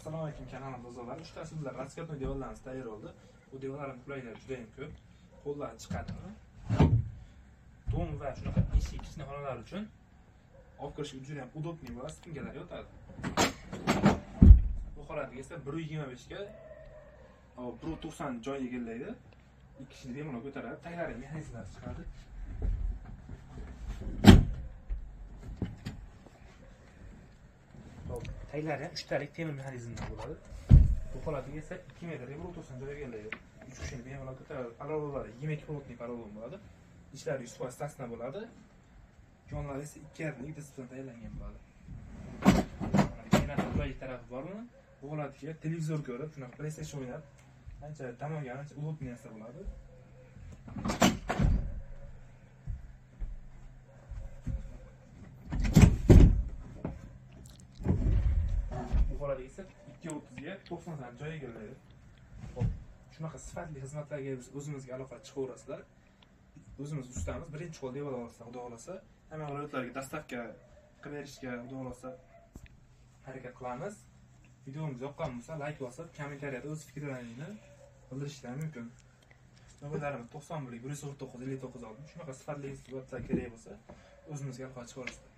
Assalomu alaykum kanalim do'stlar. 3 ta sizlar raskatnoy devorlarimiz tayyor bo'ldi. Bu devorlarning qulayligi juda ham ko'p. Qo'llar chiqadimi? Dom va shunaqa eshik kichkina xonalar uchun olib kirishga juda ham udobniy bo'ladi, stingalar yotadi. Bu holatiga esa 1.25 ga 1.90 joy egallaydi. 2 kishini bemalol ko'taradi. Taglari mexanizmlar chiqadi. Taglari ham 3 talik temir mexanizmdan bo'ladi. Bu holatiga esa 2 metrga 1.90 joy egallaydi. 3 kishini bemalol ko'taradi. Parallellari 22 voltli parallel bo'ladi. Ichlari 100% tasna bo'ladi. Jonlari esa 2.5 displeydan tayyorlangan bo'ladi. Yana qulay tarafi bormi? Bu holatiga televizor ko'rib, shunaqa PlayStation o'ynab, ancha dam olgan, ancha udobniy narsa bo'ladi. Bu holatiga esa 2.30 ga 90 dan joy egallaydi. Xo'p, shunaqa sifatli xizmatlarga biz o'zimizga aloqa chiqaverasizlar. O'zimiz ustamiz, birinchi qo'l devor olsa, xudo xolasa, hamma viloyatlarga dastavka qilib berishga, xudo xolasa, harakat qilamiz. Videomiz yoqqan bo'lsa, like bosib, kommentariyada o'z fikrlaringizni bildirishingiz mumkin. Navbatlarimiz 91 149 59 oldim. Shunaqa sifatli xizmatlar kerak bo'lsa, o'zimizga aloqa chiqaverasizlar.